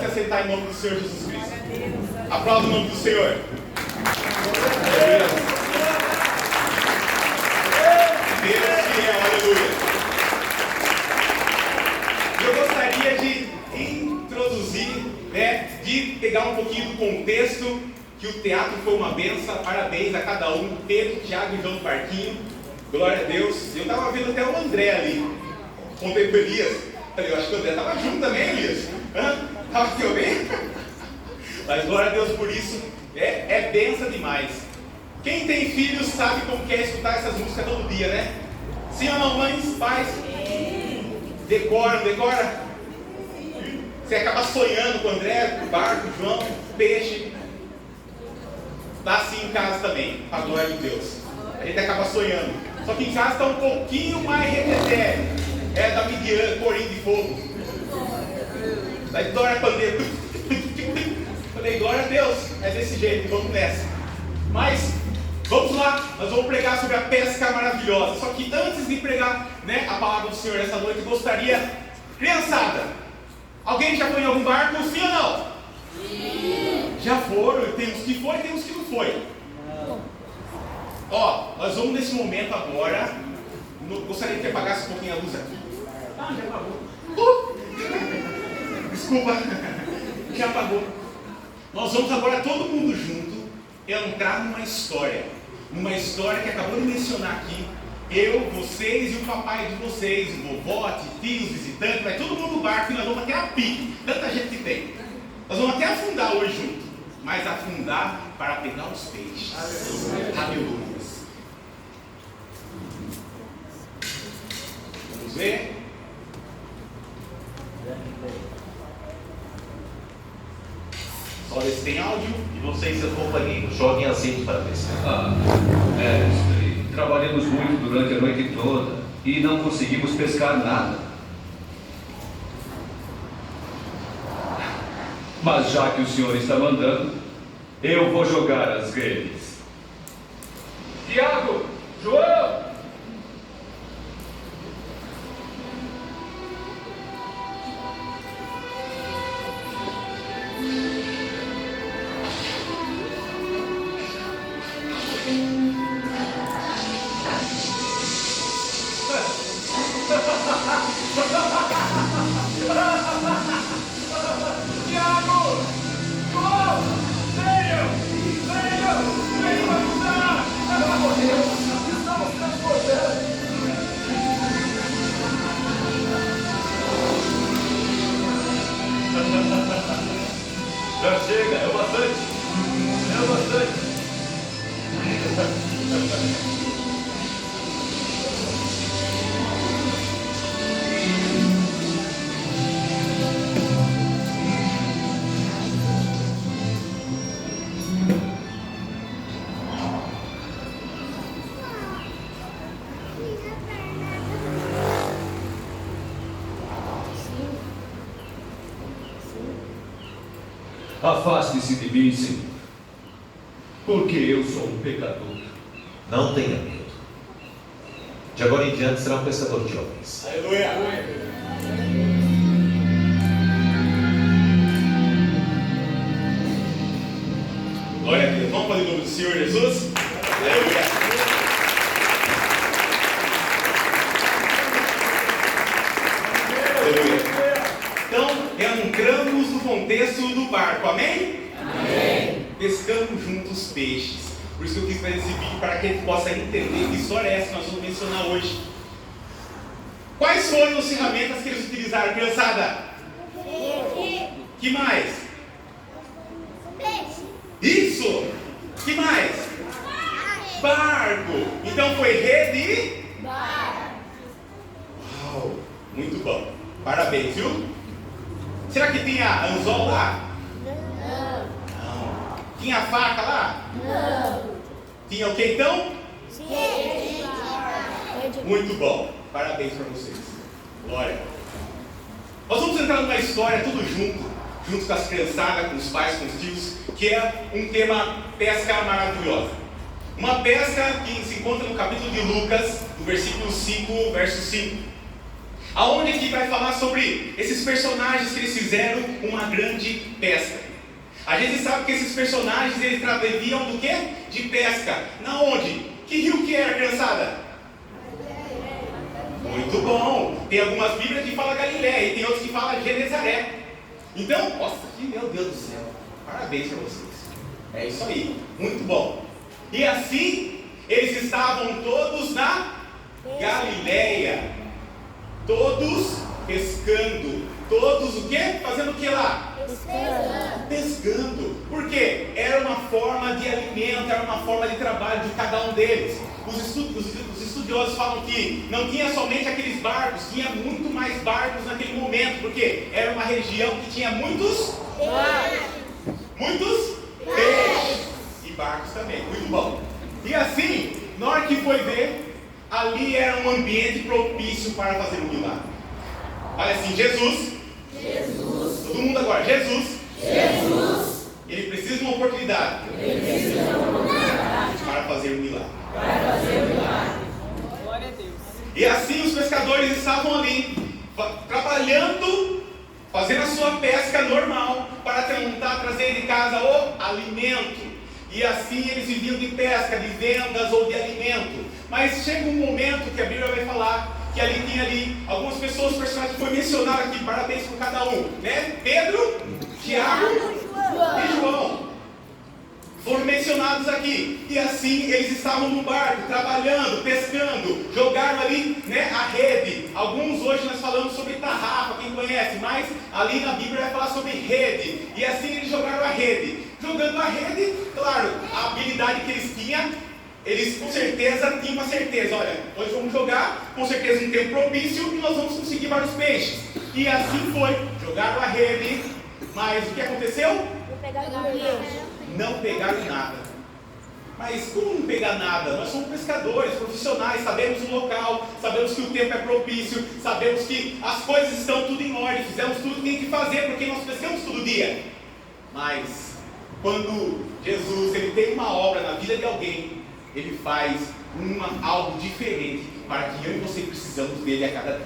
assentar em nome do Senhor Jesus Cristo. Aplauda o nome do Senhor. Deus fiel, aleluia. Eu gostaria de introduzir, de pegar um pouquinho do contexto, que o teatro foi uma benção. Parabéns a cada um, Pedro, Tiago e João do Parquinho. Glória a Deus. Eu estava vendo até o André ali, contei com o Elias. Falei, eu acho que o André estava junto também, Elias. Estava aqui bem? Mas glória a Deus por isso. É benção demais. Quem tem filhos sabe como quer escutar essas músicas todo dia, né? Sim ou não, mães, pais? Decora? Você acaba sonhando com o André, com o barco, o João, o peixe. Está assim em casa também, a glória de Deus. A gente acaba sonhando. Só que em casa está um pouquinho mais reteté. É da Midian, corinho de fogo. Da Vitória Pandeiro. Falei, glória a Deus. É desse jeito, vamos nessa. Mas, vamos lá. Nós vamos pregar sobre a pesca maravilhosa. Só que antes de pregar, a palavra do Senhor essa noite, eu gostaria... Criançada, alguém já foi em algum barco? Sim ou não? Sim. Já foram. Tem uns que foi e tem uns que não foi. Nós vamos nesse momento agora. Gostaria que apagasse um pouquinho a luz aqui. Já apagou. Desculpa. Já apagou. Nós vamos agora todo mundo junto entrar numa história. Numa história que acabou de mencionar aqui. Eu, vocês e o papai de vocês, o vovó, tios, visitantes, vai todo mundo no barco e nós vamos até a pique. Tanta gente que tem. Nós vamos até afundar hoje junto. Mas afundar para pegar os peixes. Aleluia. Vamos ver? Só ver se tem áudio. E vocês e seus companheiros, joguem azeite para pescar. Mestre, trabalhamos muito durante a noite toda e não conseguimos pescar nada. Mas já que o senhor está mandando, eu vou jogar as redes. Tiago! João! Já chega, é bastante. Afaste-se de mim, Senhor, porque eu sou um pecador. Não tenha medo. De agora em diante será um pescador de homens. Aleluia. Glória a Deus. Vamos fazer o nome do Senhor Jesus? Aleluia. Então, entramos no contexto do barco, amém? Amém. Pescamos juntos peixes. Por isso que eu quis fazer esse vídeo, para que a gente possa entender que história é essa que nós vamos mencionar hoje. Quais foram as ferramentas que eles utilizaram, criançada? Que mais? Peixe. Isso! Que mais? Barco. Então foi rede e... Uau! Muito bom. Parabéns, viu? Será que tinha anzol lá? Não. Tinha faca lá? Não. Tinha o que então? Sim. Muito bom. Parabéns para vocês. Glória. Nós vamos entrar numa história tudo junto com as criançadas, com os pais, com os tios, que é um tema pesca maravilhosa. Uma pesca que se encontra no capítulo de Lucas, no versículo 5, verso 5. Aonde que vai falar sobre esses personagens que eles fizeram uma grande pesca. A gente sabe que esses personagens eles viviam do quê? De pesca. Na onde? Que rio que era, criançada? Muito bom. Tem algumas bíblias que falam Galileia e tem outras que falam Genezaré. Então, nossa, meu Deus do céu. Parabéns para vocês. É isso aí. Muito bom. E assim, eles estavam todos na Galileia. Todos pescando. Todos o quê? Fazendo o que lá? Pescando. Por quê? Era uma forma de alimento, era uma forma de trabalho de cada um deles. Os estudiosos falam que não tinha somente aqueles barcos, tinha muito mais barcos naquele momento, porque era uma região que tinha muitos peixes e barcos também. Muito bom. E assim, na hora que foi ver, ali era um ambiente propício para fazer um milagre. Olha assim, Jesus. Todo mundo agora, Jesus. Ele precisa de uma oportunidade. Para fazer um milagre. Glória a Deus. E assim os pescadores estavam ali, trabalhando, fazendo a sua pesca normal, para tentar trazer de casa o alimento. E assim eles viviam de pesca, de vendas ou de alimento. Mas chega um momento que a Bíblia vai falar que ali tinha algumas pessoas, personagens que foi mencionado aqui, parabéns por cada um, né? Pedro, Tiago e João. Foram mencionados aqui. E assim eles estavam no barco, trabalhando, pescando, jogaram ali, né, a rede. Alguns hoje nós falamos sobre tarrafa, quem conhece, mas ali na Bíblia vai falar sobre rede. E assim eles jogaram a rede. Jogando a rede, claro, a habilidade que eles tinham, eles com certeza tinham uma certeza. Olha, hoje vamos jogar, com certeza um tempo propício e nós vamos conseguir vários peixes. E assim foi, jogaram a rede, mas o que aconteceu? Não pegaram nada. Mas como não pegar nada? Nós somos pescadores, profissionais, sabemos o local, sabemos que o tempo é propício, sabemos que as coisas estão tudo em ordem, fizemos tudo que tem que fazer, porque nós pescamos todo dia. Mas quando Jesus ele tem uma obra na vida de alguém, ele faz algo diferente para que eu e você precisamos dele a cada dia.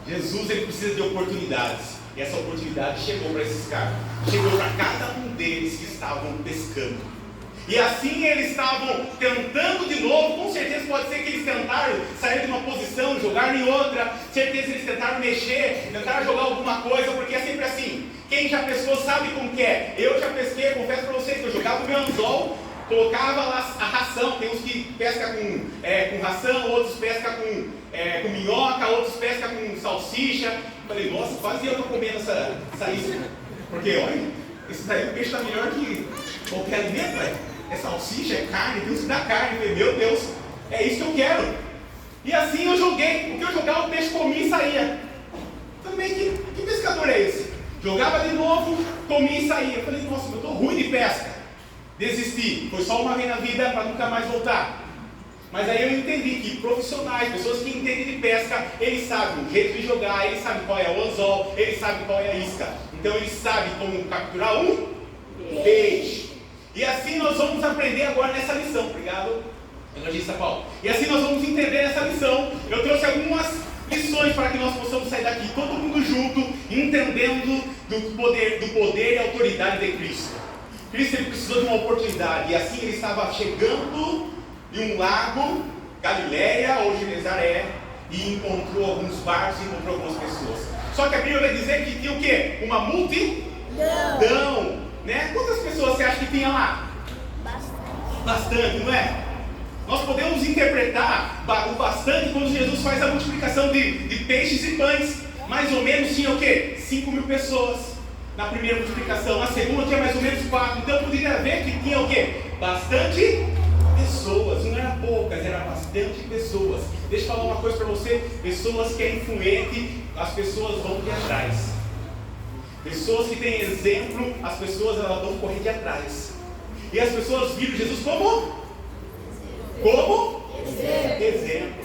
Jesus ele precisa de oportunidades. E essa oportunidade chegou para esses caras. Chegou para cada um deles que estavam pescando. E assim eles estavam tentando de novo. Com certeza pode ser que eles tentaram sair de uma posição, jogar em outra. Certeza eles tentaram mexer, tentaram jogar alguma coisa, porque é sempre assim. Quem já pescou sabe como que é. Eu já pesquei, confesso para vocês que eu jogava o meu anzol, colocava lá a ração. Tem uns que pescam com ração, outros pescam com minhoca, outros pescam com salsicha. Falei, nossa, quase eu estou comendo essa isca. Porque, olha, esse daí o peixe está melhor que qualquer alimento, velho. É salsicha, é carne, tem uns que dá carne. Falei, meu Deus, é isso que eu quero. E assim eu joguei. O que eu jogava, o peixe comia e saía. Também, que pescador é esse? Jogava de novo, comia e saía. Eu falei, nossa, eu estou ruim de pesca. Desisti. Foi só uma vez na vida para nunca mais voltar. Mas aí eu entendi que profissionais, pessoas que entendem de pesca, eles sabem o jeito de jogar, eles sabem qual é o anzol, eles sabem qual é a isca. Então eles sabem como capturar um peixe. E assim nós vamos aprender agora nessa lição. Obrigado, evangelista Paulo. E assim nós vamos entender nessa lição. Eu trouxe algumas lições para que nós possamos sair daqui, todo mundo junto, entendendo do poder e autoridade de Cristo. Cristo ele precisou de uma oportunidade, e assim ele estava chegando de um lago, Galileia ou Genezaré, e encontrou alguns barcos e encontrou algumas pessoas. Só que a Bíblia vai dizer que tinha o quê? Uma multidão, né? Quantas pessoas você acha que tinha lá? Bastante, não é? Nós podemos interpretar o bastante quando Jesus faz a multiplicação de peixes e pães. Mais ou menos tinha o quê? 5.000 pessoas na primeira multiplicação. Na segunda tinha mais ou menos 4. Então poderia ver que tinha o quê? Bastante pessoas, não eram poucas, eram bastante pessoas. Deixa eu falar uma coisa para você: pessoas que é influente, as pessoas vão de atrás. Pessoas que têm exemplo, as pessoas elas vão correr de atrás. E as pessoas viram Jesus como? Exemplo.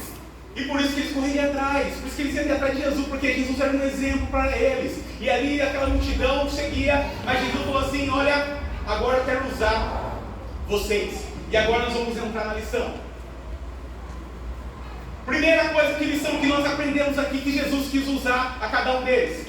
E por isso que eles corriam de atrás, por isso que eles iam de atrás de Jesus, porque Jesus era um exemplo para eles. E ali aquela multidão seguia, mas Jesus falou assim: olha, agora eu quero usar vocês. E agora nós vamos entrar na lição. Primeira coisa, que lição que nós aprendemos aqui, que Jesus quis usar a cada um deles.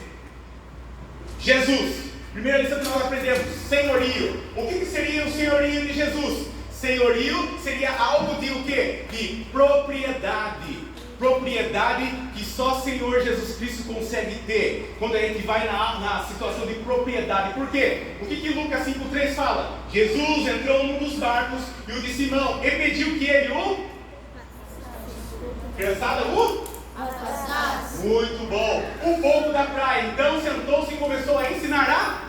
Jesus. Primeira lição que nós aprendemos, senhorio. O que seria o senhorio de Jesus? Senhorio seria algo de o quê? De propriedade. Propriedade que só o Senhor Jesus Cristo consegue ter. Quando a gente vai na situação de propriedade. Por quê? O que Lucas 5,3 fala? Jesus entrou num dos barcos e o de Simão, e pediu que ele criançada, muito bom. O povo da praia então sentou-se e começou a ensinar a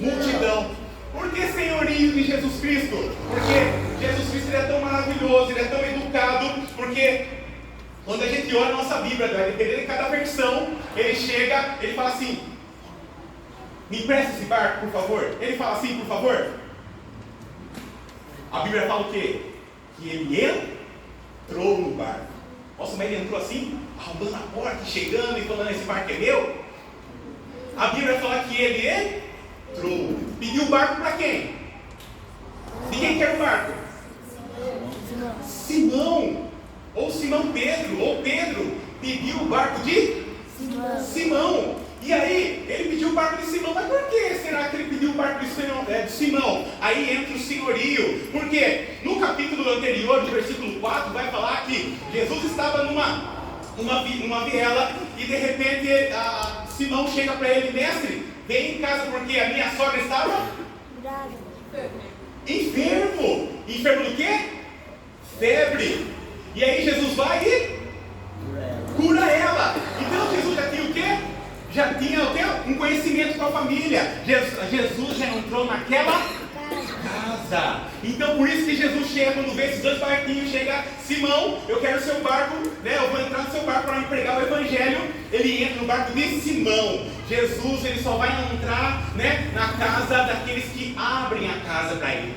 multidão. Por que senhorio de Jesus Cristo? Porque Jesus Cristo ele é tão maravilhoso, ele é tão educado, porque quando a gente olha a nossa Bíblia, dependendo de cada versão, ele chega, ele fala assim: me empresta esse barco, por favor. Ele fala assim, por favor. A Bíblia fala o quê? Que ele entrou no barco. Nossa, mas ele entrou assim, arrombando a porta, chegando e falando: esse barco é meu? A Bíblia fala que ele entrou. Pediu o barco para quem? De quem quer o barco? Simão. Ou Simão Pedro. Ou Pedro pediu o barco de Simão. E aí, ele pediu o barco de Simão. Mas por que será que ele pediu o barco de Simão? Aí entra o senhorio. Porque no capítulo anterior, no versículo 4, vai falar que Jesus estava numa viela e de repente Simão chega para ele: mestre, vem em casa porque a minha sogra estava enfermo. Enfermo do quê? Febre. E aí Jesus vai e cura ela. Então Jesus já tinha o quê? Já tinha o quê? Um conhecimento com a família. Jesus já entrou naquela casa. Então por isso que Jesus chega, quando vê esses dois barquinhos, chega: Simão, eu quero o seu barco, né? Eu vou entrar no seu barco para me pregar o evangelho. Ele entra no barco de Simão. Jesus, ele só vai entrar, né, na casa daqueles que abrem a casa para ele.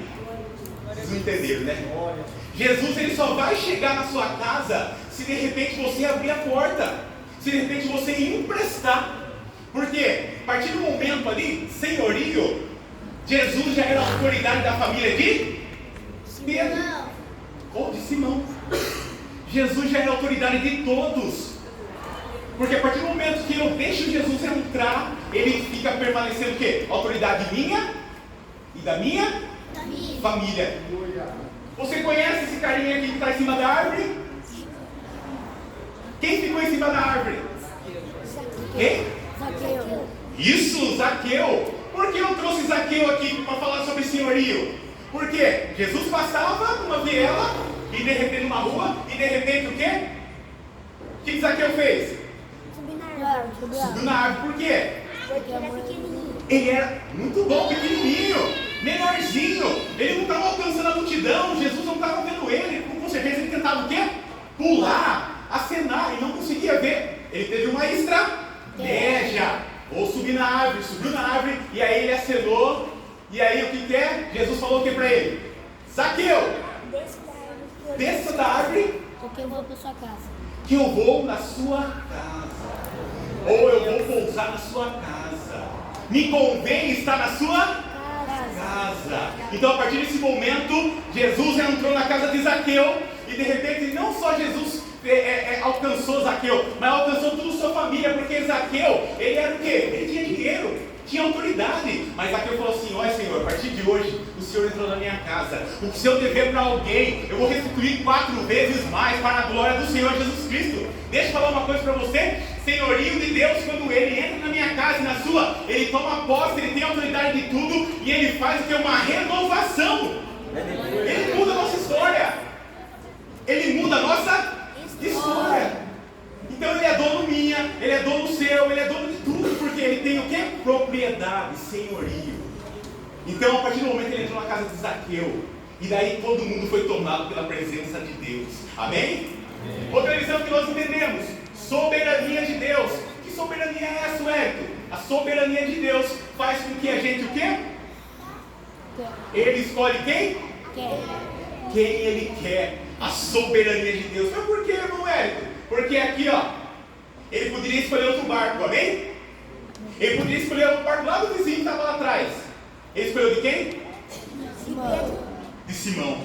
Vocês não entenderam, né? Jesus, ele só vai chegar na sua casa se de repente você abrir a porta, se de repente você emprestar. Porque a partir do momento ali, senhorio, Jesus já era a autoridade da família de Pedro ou de Simão. Jesus já era a autoridade de todos. Porque a partir do momento que eu deixo Jesus entrar, ele fica permanecendo o quê? Autoridade minha e da minha família. Você conhece esse carinha aqui que está em cima da árvore? Quem ficou em cima da árvore? Quem? Zaqueu. Isso, Zaqueu. Por que eu trouxe Zaqueu aqui para falar sobre senhorio? Porque Jesus passava numa viela e de repente numa rua, e de repente o quê? O que Zaqueu fez? Subiu na árvore. Por quê? Porque era pequenininho. Ele era muito bom, pequenininho, menorzinho. Ele não estava alcançando a multidão. Jesus não estava vendo ele. Com certeza ele tentava o quê? Pular, acenar, e não conseguia ver. Ele teve uma estratégia. Ou subir na árvore. Subiu na árvore e aí ele acenou. E aí o que é? Jesus falou o que para ele? Zaqueu, desça da árvore, Porque eu vou para sua casa. que eu vou na sua casa. Ou eu vou pousar na sua casa. Me convém estar na sua casa. Então a partir desse momento, Jesus entrou na casa de Zaqueu. E de repente não só Jesus alcançou Zaqueu, mas alcançou toda a sua família. Porque Zaqueu, ele era o quê? Ele tinha dinheiro, tinha autoridade. Mas Zaqueu falou assim: olha Senhor, a partir de hoje o Senhor entrou na minha casa. O que se eu dever para alguém, eu vou restituir 4 vezes mais, para a glória do Senhor Jesus Cristo. Deixa eu falar uma coisa para você. Senhorio de Deus, quando ele entra na minha casa e na sua, ele toma posse, ele tem autoridade de tudo, e ele faz o que? Uma renovação. Ele muda a nossa história. Ele muda a nossa história. Então ele é dono minha, ele é dono seu, ele é dono de tudo, porque ele tem o que? Propriedade, senhorio. Então a partir do momento que ele entrou na casa de Zaqueu, e daí todo mundo foi tomado pela presença de Deus. Amém? Outra lição que nós entendemos: soberania de Deus. Que soberania é essa, Hélio? A soberania de Deus faz com que a gente o quê? Ele escolhe quem? Quem ele quer. A soberania de Deus. Mas por que, irmão Hélio? Porque aqui, ó, ele poderia escolher outro barco, amém? Ele poderia escolher outro barco lá do vizinho que estava lá atrás. Ele escolheu de quem? Simão. De Simão.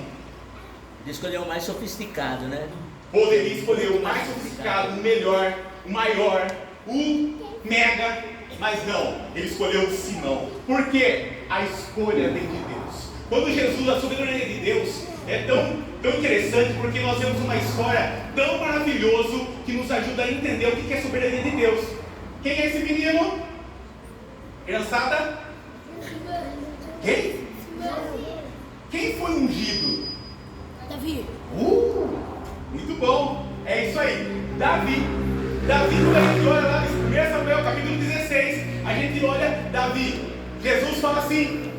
Ele escolheu o mais sofisticado, né? Poderia escolher o mais sofisticado, o melhor, o maior, o mega, mas não, ele escolheu o Simão. Por quê? A escolha vem de Deus. Quando Jesus, a soberania de Deus, é tão interessante, porque nós vemos uma história tão maravilhosa que nos ajuda a entender o que é soberania de Deus. Quem é esse menino? Criançada? Quem? Quem foi ungido? Davi. Muito bom. É isso aí. Davi. Davi, quando a gente olha lá em 1 Samuel capítulo 16, a gente olha Davi. Jesus fala assim,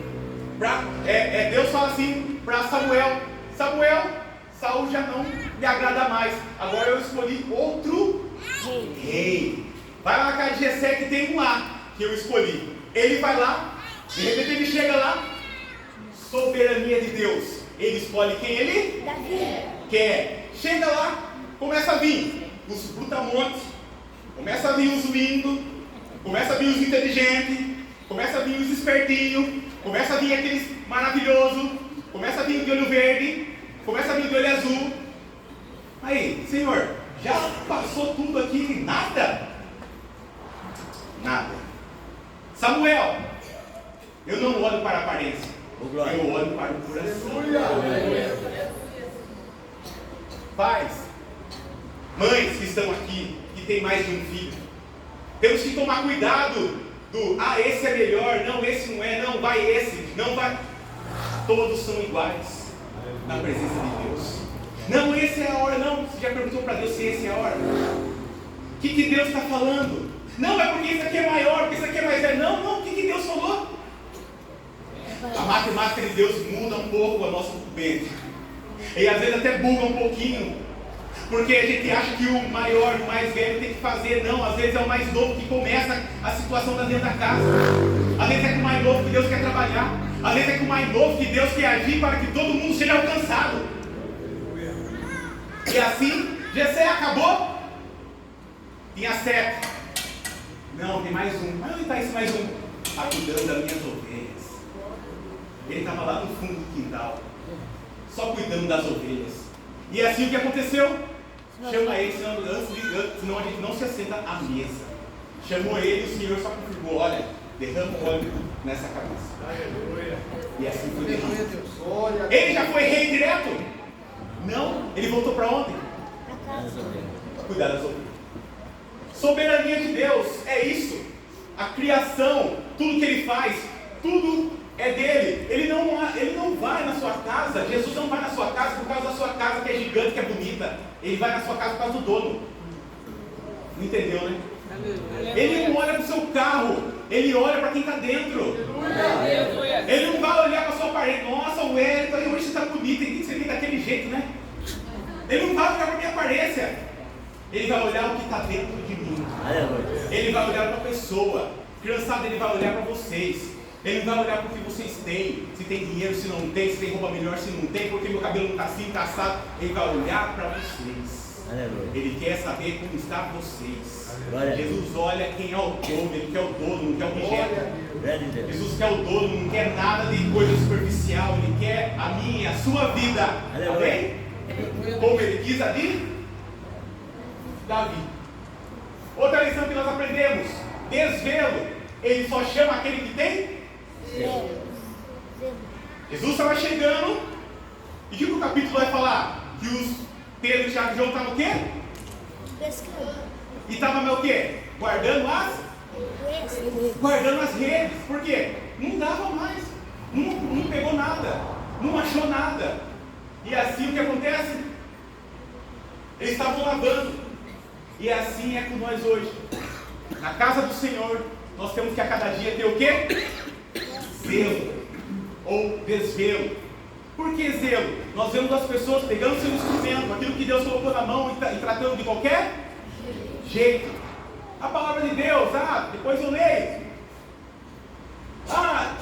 Deus fala assim para Samuel: Samuel, Saul já não me agrada mais. Agora eu escolhi outro rei. Vai lá na casa de Jessé, que tem um lá que eu escolhi. Ele vai lá, de repente ele chega lá. Soberania de Deus. Ele escolhe quem ele quer. Chega lá, começa a vir os brutamontes, começa a vir os lindos, começa a vir os inteligentes, começa a vir os espertinhos, começa a vir aqueles maravilhosos, começa a vir de olho verde, começa a vir de olho azul. Aí, Senhor, já passou tudo aqui, nada? Nada. Samuel, eu não olho para a aparência, eu olho para o coração. Pais, mães que estão aqui, que tem mais de um filho, temos que tomar cuidado esse é melhor, não, esse não é, não, vai esse, não vai. Todos são iguais na presença de Deus. Não, esse é a hora, não. Você já perguntou para Deus se esse é a hora? O que Deus está falando? Não, é porque isso aqui é maior, porque isso aqui é mais velho. Não, o que Deus falou? A matemática de Deus muda um pouco a nossa mente. E às vezes até buga um pouquinho. Porque a gente acha que o maior, o mais velho tem que fazer. Não, às vezes é o mais novo que começa a situação da dentro da casa. Às vezes é com o mais novo que Deus quer trabalhar. Às vezes é com o mais novo que Deus quer agir para que todo mundo seja alcançado. E assim, Jessé acabou. Tinha 7. Não, tem mais um. Mas onde está esse mais um? Está cuidando das minhas ovelhas. Ele estava lá no fundo do quintal, só cuidando das ovelhas. E assim o que aconteceu? Chama ele, senão a gente não se assenta à mesa. Chamou ele, o Senhor só confirmou: olha, derrama o óleo nessa cabeça. E assim foi derramado. Ele já foi rei direto? Não, ele voltou para onde? Para cuidar das ovelhas. Soberania de Deus é isso. A criação, tudo que ele faz, tudo é dele. Ele não vai na sua casa. Jesus não vai na sua casa por causa da sua casa que é gigante, que é bonita. Ele vai na sua casa por causa do dono. Não entendeu, né? Ele não olha para o seu carro, ele olha para quem está dentro. Ele não vai olhar para a sua parede. Nossa, o Wellington, hoje você está bonito, tem que ser daquele jeito, né? Ele não vai olhar para a minha aparência. Ele vai olhar o que está dentro de mim. Ele vai olhar para a pessoa. Criançada, ele vai olhar para vocês. Ele não vai olhar para o que vocês têm. Se tem dinheiro, se não tem, se tem roupa melhor, se não tem, porque meu cabelo não está assim, está assado. Ele vai olhar para vocês. Ele quer saber como está vocês. Jesus olha quem é o dono. Ele quer o dono, não quer o objeto. Jesus quer o dono, não quer nada de coisa superficial. Ele quer a minha, a sua vida. Amém? Como ele quis ali? Davi. Outra lição que nós aprendemos: desvelo. Ele só chama aquele que tem. Jesus estava chegando. E o que o capítulo vai falar? Que os Pedro, Tiago e João estavam o quê? Pescando. E estavam o quê? Guardando as redes. Por quê? Não dava mais. Não pegou nada. Não achou nada. E assim o que acontece? Eles estavam lavando. E assim é com nós hoje. Na casa do Senhor, nós temos que a cada dia ter o quê? Zelo. Ou desvelo. Por que zelo? Nós vemos as pessoas pegando seu instrumento, aquilo que Deus colocou na mão e tratando de qualquer jeito. A palavra de Deus, depois eu leio. A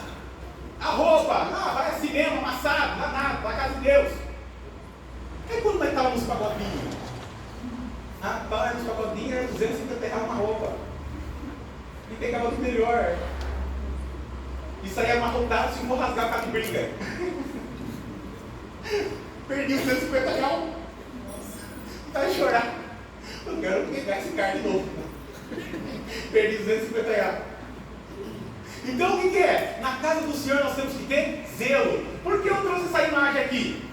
roupa, vai assim mesmo, amassado, dá nada, na casa de Deus. E quando nós estávamos nos pagodinhos? Rapaz, nos pagodinhos era 250 reais uma roupa. E pegava tudo melhor. Isso aí é amarrotado, se não for rasgar, ficar de briga. Perdi os 250 reais. Vai chorar. Eu quero pegar esse carro de novo. Perdi 250 reais. Então o que é? Na casa do Senhor nós temos que ter zelo. Por que eu trouxe essa imagem aqui?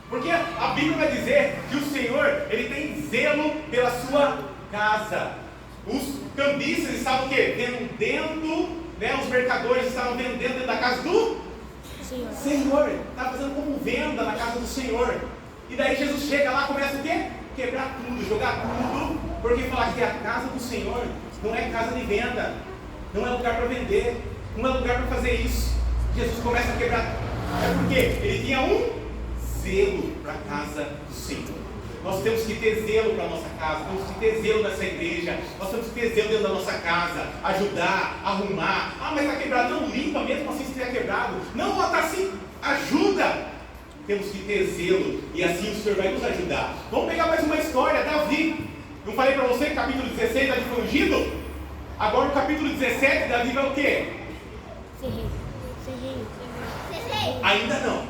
Porque a Bíblia vai dizer que o Senhor, Ele tem zelo pela sua casa. Os cambistas estavam o quê? Vendendo, né? Os mercadores estavam vendendo dentro da casa do Senhor. Estava fazendo como venda na casa do Senhor. E daí Jesus chega lá, começa o quê? Quebrar tudo, jogar tudo. Porque falar que a casa do Senhor não é casa de venda, não é lugar para vender, não é lugar para fazer isso. Jesus começa a quebrar tudo. É porque Ele tinha um zelo para a casa do Senhor. Nós temos que ter zelo para a nossa casa, temos que ter zelo nessa igreja, nós temos que ter zelo dentro da nossa casa, ajudar, arrumar. Ah, mas está quebrado, não limpa mesmo assim se estiver quebrado. Não, está assim, ajuda. Temos que ter zelo e assim o Senhor vai nos ajudar. Vamos pegar mais uma história, Davi. Não falei para você que capítulo 16 Davi foi ungido? Agora no capítulo 17 Davi vai o quê? Ainda não.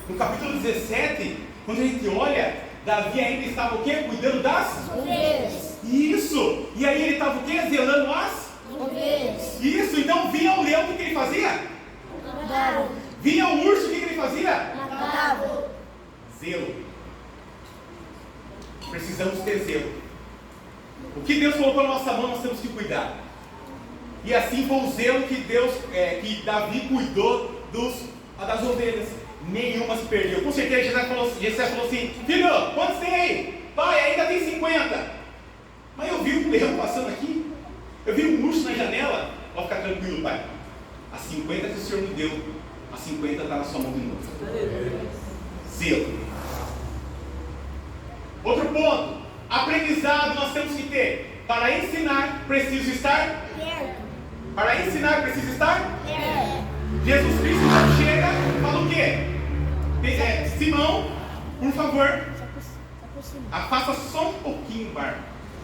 No capítulo 17, quando a gente olha, Davi ainda estava o quê? Cuidando das ovelhas. Isso! E aí ele estava o quê? Zelando as Ovelhas. Isso! Então vinha o leão, o que ele fazia? Matava. Vinha o urso, o que ele fazia? Matava. Zelo. Precisamos ter zelo. O que Deus colocou na nossa mão, nós temos que cuidar. E assim foi o zelo que que Davi cuidou das ovelhas. Nenhuma se perdeu. Com certeza Jessé falou assim: filho, quantos tem aí? Pai, ainda tem 50. Mas eu vi um leão passando aqui. Eu vi um urso na janela. Pode ficar tranquilo, pai. As 50 que o Senhor me deu, as 50 está na sua mão de novo. Zelo. Outro ponto. Aprendizado nós temos que ter. Para ensinar, preciso estar Perto. Para ensinar, preciso estar Perto. Jesus Cristo não chega e fala o quê? Simão, por favor, Só por cima. afasta só um pouquinho o barco.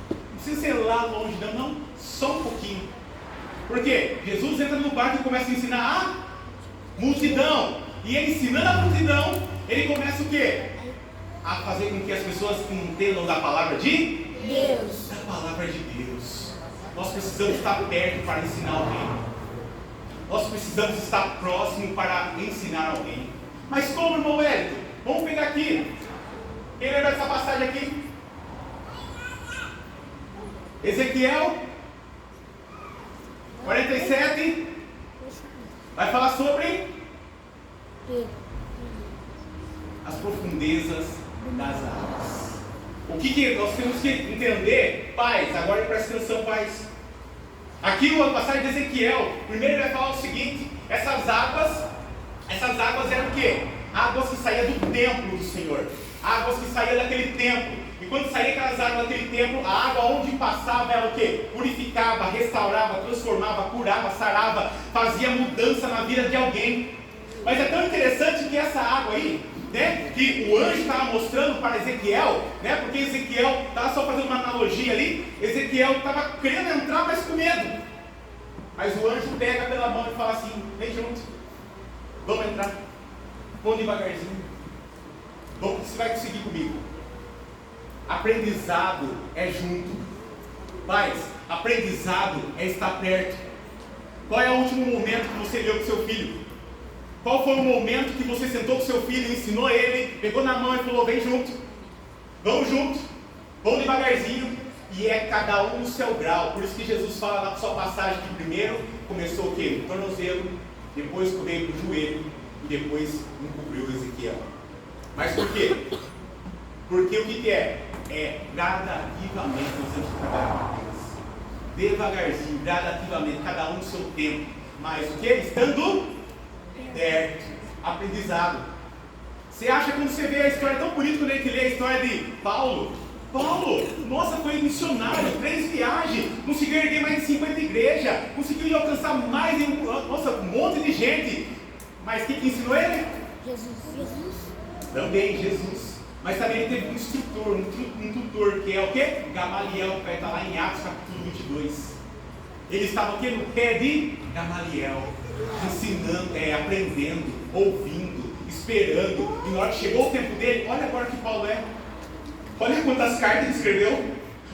Não precisa ser lá longe, não, só um pouquinho. Por quê? Jesus entra no barco e começa a ensinar a multidão. E ele ensinando a multidão, ele começa o quê? A fazer com que as pessoas entendam da palavra de Deus. Da palavra de Deus. Nós precisamos estar perto para ensinar alguém. Nós precisamos estar próximo para ensinar alguém. Mas como, irmão Wellington? Vamos pegar aqui. Quem lembra dessa passagem aqui? Ezequiel 47 vai falar sobre as profundezas das águas. O que nós temos que entender? Pais, agora presta atenção, pais. Aqui na passagem de Ezequiel, primeiro ele vai falar o seguinte: essas águas eram o quê? Águas que saíam do templo do Senhor, águas que saíam daquele templo. E quando saía aquelas águas daquele templo, a água onde passava era o quê? Purificava, restaurava, transformava, curava, sarava, fazia mudança na vida de alguém. Mas é tão interessante que essa água aí, né, que o anjo estava mostrando para Ezequiel, né, porque Ezequiel estava só fazendo uma analogia ali. Ezequiel estava querendo entrar, mas com medo. Mas o anjo pega pela mão e fala assim: vem junto, vamos entrar, vamos devagarzinho, você vai conseguir comigo. Aprendizado é junto. Pais, aprendizado é estar perto. Qual é o último momento que você leu com seu filho? Qual foi o momento que você sentou com seu filho, ensinou ele, pegou na mão e falou: vem junto, vamos junto, vamos devagarzinho. E é cada um no seu grau. Por isso que Jesus fala na sua passagem que primeiro começou o quê? No tornozelo, depois veio para o joelho e depois encobriu Ezequiel. Mas por quê? Porque o que é? É gradativamente nós temos que trabalhar com Deus. Devagarzinho, gradativamente, cada um no seu tempo. Mas o que? Estando perto. Aprendizado. Você acha, quando você vê a história, tão bonito quando a gente lê a história de Paulo, nossa, foi missionário, 3 viagens, conseguiu erguer mais de 50 igrejas, conseguiu alcançar mais de um monte de gente. Mas quem que ensinou ele? Jesus. Também Jesus. Mas também ele teve um instrutor, um tutor, que é o quê? Gamaliel, que vai estar lá em Atos capítulo 22. Ele estava aqui no pé de Gamaliel, ensinando, aprendendo, ouvindo, esperando. E na hora que chegou o tempo dele, olha agora que Paulo é. Olha quantas cartas ele escreveu.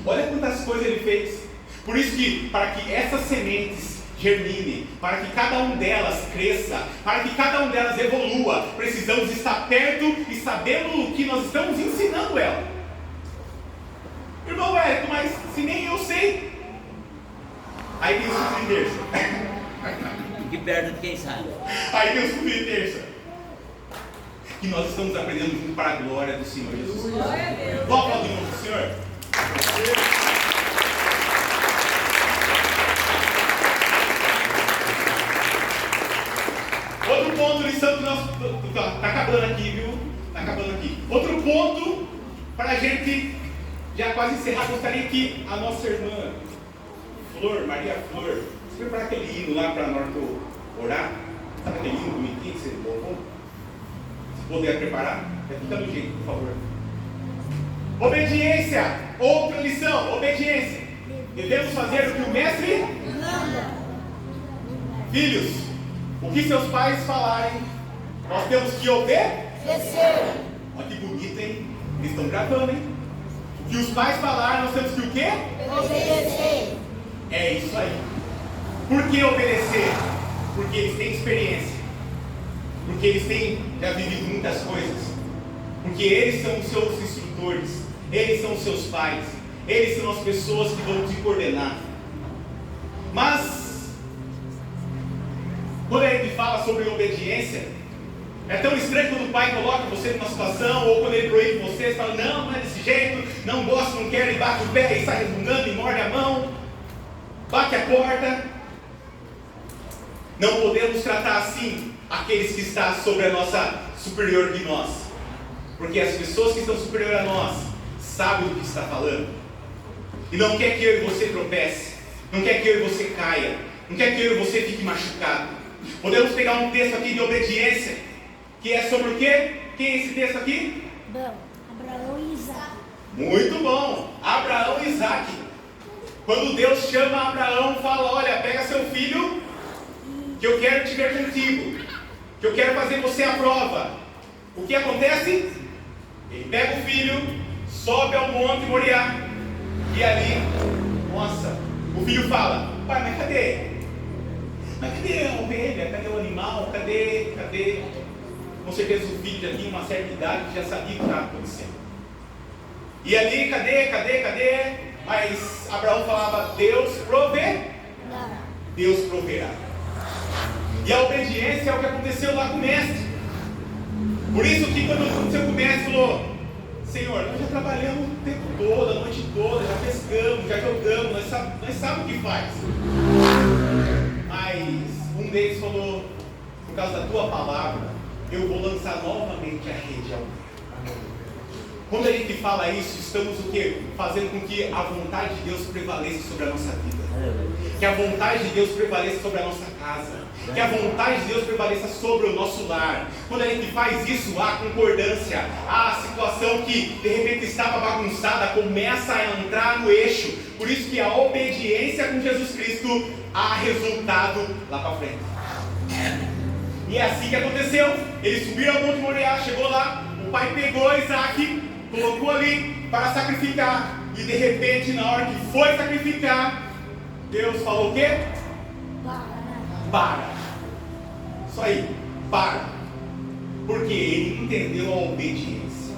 Olha quantas coisas ele fez. Por isso que, para que essas sementes germinem, para que cada um delas cresça, para que cada um delas evolua, precisamos estar perto e sabendo o que nós estamos ensinando ela. Irmão Érico, mas se nem eu sei. Aí tem o estudo de terça. Fique perto de quem sabe. Aí tem o estudo de terça. Que nós estamos aprendendo junto para a glória do Senhor Jesus. Vamos aplaudir o nome do Senhor? Outro ponto, lição que nós... Está acabando aqui, viu? Está acabando aqui. Outro ponto, para a gente já quase encerrar, gostaria que a nossa irmã Flor, Maria Flor, você preparar aquele hino lá para nós orar? Sabe aquele hino bonitinho que você colocou? Se puder preparar, já fica no jeito, por favor. Obediência, outra lição, obediência. Devemos fazer o que o mestre manda. Filhos, o que seus pais falarem, nós temos que obedecer. Olha que bonito, hein? Eles estão gravando, hein? O que os pais falarem, nós temos que o quê? Obedecer. É isso aí. Por que obedecer? Porque eles têm experiência. Porque eles têm já vivido muitas coisas. Porque eles são os seus instrutores. Eles são os seus pais. Eles são as pessoas que vão te coordenar. Mas, quando a gente fala sobre obediência, é tão estranho quando o pai coloca você numa situação, ou quando ele proíbe você fala, não é desse jeito, não gosto, não quero, e bate o pé, e sai resmungando, e morde a mão, bate a porta. Não podemos tratar assim aqueles que estão sobre a nossa superior de nós, porque as pessoas que estão superior a nós sabem do que está falando, e não quer que eu e você tropece, não quer que eu e você caia, não quer que eu e você fique machucado. Podemos pegar um texto aqui de obediência, que é sobre o quê? Quem é esse texto aqui? Bom, Abraão e Isaac. Muito bom, Abraão e Isaac. Quando Deus chama Abraão, fala, olha, pega seu filho, que eu quero te ver contigo, que eu quero fazer você a prova. O que acontece? Ele pega o filho, sobe ao monte Moriá, e ali, nossa, o filho fala, pai, mas cadê? Mas cadê a ovelha? Cadê o animal? Cadê? Com certeza o filho já tinha uma certa idade, já sabia o que estava acontecendo. E ali, cadê? Mas Abraão falava, Deus proverá. E a obediência é o que aconteceu lá com o mestre. Por isso que quando aconteceu com o mestre, falou, Senhor, nós já trabalhamos o tempo todo, a noite toda, já pescamos, já jogamos, nós sabemos o que faz. Mas um deles falou, por causa da tua palavra, eu vou lançar novamente a rede ao mar. Quando a gente fala isso, estamos o quê? Fazendo com que a vontade de Deus prevaleça sobre a nossa vida. Que a vontade de Deus prevaleça sobre a nossa casa. Que a vontade de Deus prevaleça sobre o nosso lar. Quando a gente faz isso, há concordância. Há a situação que de repente estava bagunçada, começa a entrar no eixo. Por isso que a obediência com Jesus Cristo há resultado lá para frente. E é assim que aconteceu. Eles subiram ao Monte Moriá, chegou lá, o pai pegou Isaac, colocou ali para sacrificar. E de repente, na hora que foi sacrificar, Deus falou o quê? Para. Isso aí, para. Porque ele entendeu a obediência.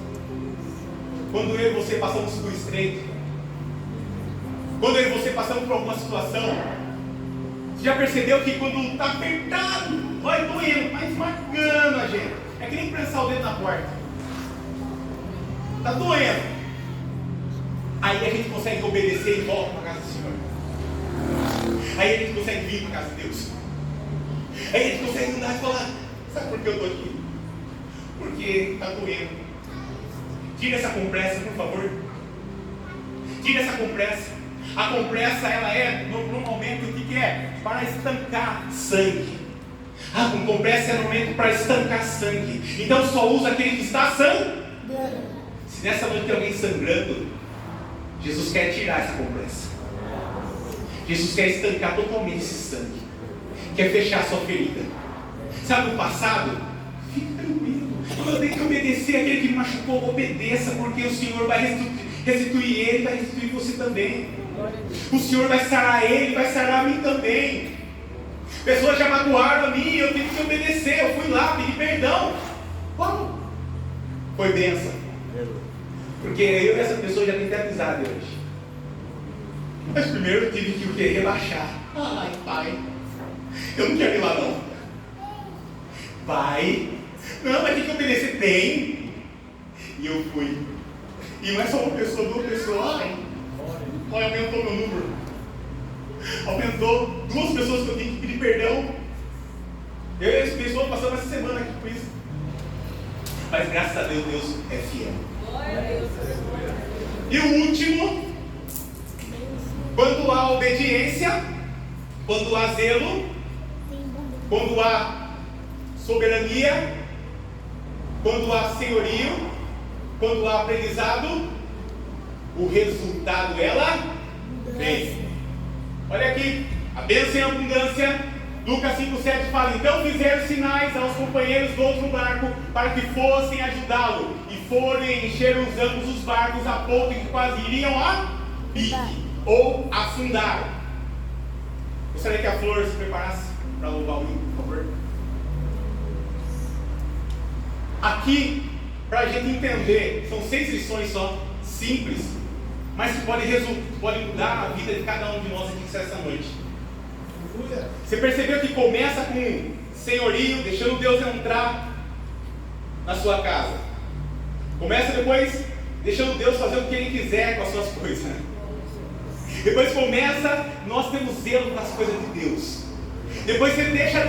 Quando eu e você passamos por estreito, quando eu e você passamos por alguma situação, você já percebeu que quando está apertado, vai doendo, mas marcando a gente. É que nem prensar o dedo na porta. Está doendo. Aí a gente consegue obedecer e volta para a casa do Senhor. Aí a gente consegue vir para a casa de Deus. Aí a gente consegue andar e falar, sabe por que eu estou aqui? Porque está doendo. Tira essa compressa, por favor. Tira essa compressa. A compressa, ela é, normalmente, o que é? Para estancar sangue. A compressa é normalmente para estancar sangue. Então só usa aquele que está sangrando. Se nessa noite tem alguém sangrando, Jesus quer tirar essa compressa. Jesus quer estancar totalmente esse sangue. Quer fechar a sua ferida. Sabe o passado? Fique tranquilo. Quando eu tenho que obedecer aquele que me machucou, obedeça, porque o Senhor vai restituir ele, vai restituir você também. O Senhor vai sarar ele, vai sarar a mim também. Pessoas já magoaram a mim, eu tive que obedecer, eu fui lá, pedi perdão. Como? Foi bênção. Porque eu e essa pessoa já tem até amizade hoje. Mas primeiro eu tive que o quê? Relaxar. Ai, pai, eu não quero ir lá não. Vai. Não, mas tem que obedecer. Tem. E eu fui. E não é só uma pessoa, duas pessoas. Ai, aumentou meu número. Aumentou 2 pessoas que eu tenho que pedir perdão. Eu e essa pessoa passamos essa semana aqui com isso. Mas graças a Deus, Deus é fiel. E o último, quando há obediência, quando há zelo, quando há soberania, quando há senhorio, quando há aprendizado, o resultado ela vem. Olha aqui, a bênção em abundância. Lucas 5,7 fala: então fizeram sinais aos companheiros do outro barco para que fossem ajudá-lo, e foram encher ambos os barcos a ponto que quase iriam a pique ou afundar. Gostaria que a Flor se preparasse para louvar o hino, por favor. Aqui, para a gente entender, são 6 lições só, simples, mas que podem mudar a vida de cada um de nós aqui essa noite. Você percebeu que começa com senhorio, deixando Deus entrar na sua casa. Começa depois deixando Deus fazer o que Ele quiser com as suas coisas. Depois começa, nós temos zelo nas coisas de Deus. Depois você deixa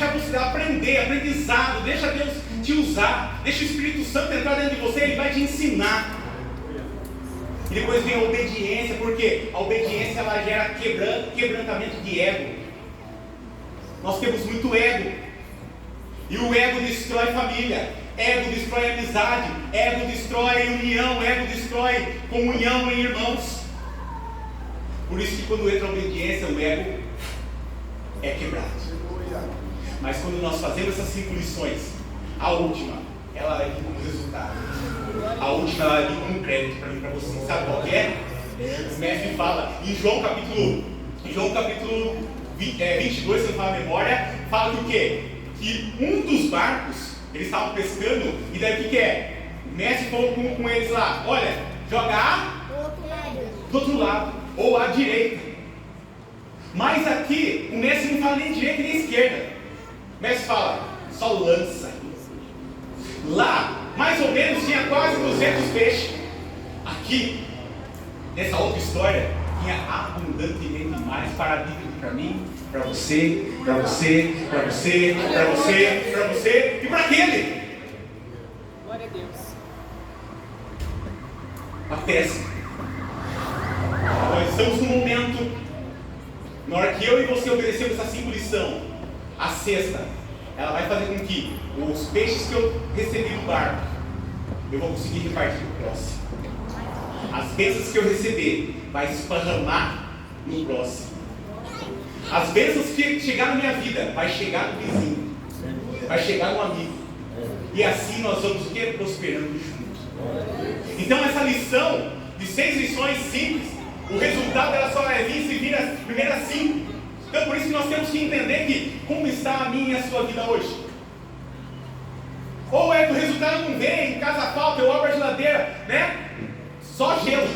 você aprender, aprendizado, deixa Deus te usar, deixa o Espírito Santo entrar dentro de você, Ele vai te ensinar. E depois vem a obediência, porque a obediência ela gera quebrantamento de ego. Nós temos muito ego, e o ego destrói família, ego destrói amizade, ego destrói união, ego destrói comunhão em irmãos. Por isso que quando entra a obediência, o ego é quebrado. Mas quando nós fazemos essas 5 lições, a última, ela vai vir como resultado. A última, ela vai vir como crédito para mim, para você. Sabe qual que é? O mestre fala em João capítulo 22, se não falar a memória, fala que o quê? Que um dos barcos, eles estavam pescando, e daí o que é? O mestre falou com eles lá: olha, joga do outro lado, ou à direita. Mas aqui, o mestre não fala nem direita nem esquerda. O mestre fala, só lança. Lá, mais ou menos, tinha quase 200 peixes. Aqui, nessa outra história, tinha abundantemente mais para a vida para mim, para você, para você, para você, para você, para você e para aquele. Glória a Deus. A pesca. Nós estamos num momento, na hora que eu e você obedecemos essa 5 lições, a sexta, ela vai fazer com que os peixes que eu recebi no barco, eu vou conseguir repartir no próximo. As bênçãos que eu receber, vai esparramar no próximo. As bênçãos que chegar na minha vida, vai chegar no vizinho, vai chegar no amigo. E assim nós vamos o quê? Prosperando juntos. Então essa lição, de 6 lições simples, o resultado dela só vai vir se vir as primeiras 5. Então por isso que nós temos que entender que como está a minha e a sua vida hoje. Ou é que o resultado não vem, em casa falta, eu abro a geladeira, né? Só gelo.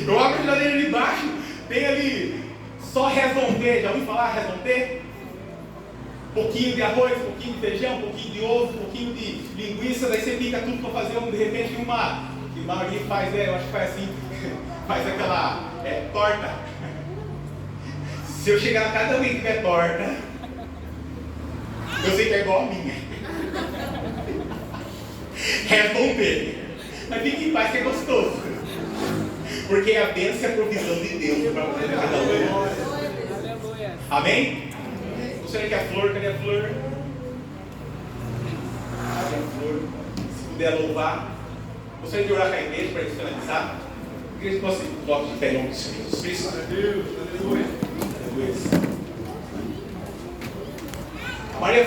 Eu abro a geladeira ali embaixo, tem ali só resondê. Já ouviu falar resondê? Pouquinho de arroz, pouquinho de feijão, pouquinho de ovo, pouquinho de linguiça, daí você pica tudo para fazer de repente uma, que a maioria faz, eu acho que faz assim, faz aquela torta. Se eu chegar na casa de alguém que tiver torta, eu sei que é igual a minha. Resondê. Mas fique em paz que é gostoso. Porque a bênção é a provisão de Deus para você cada um. Amém? Gostaria que a Flor, cadê a Flor? Cadê a Flor? Se puder louvar. Gostaria de orar com a igreja para eles finalizar. A igreja possa se colocar de pé em nome de Jesus Cristo. Aleluia. Aleluia. Maria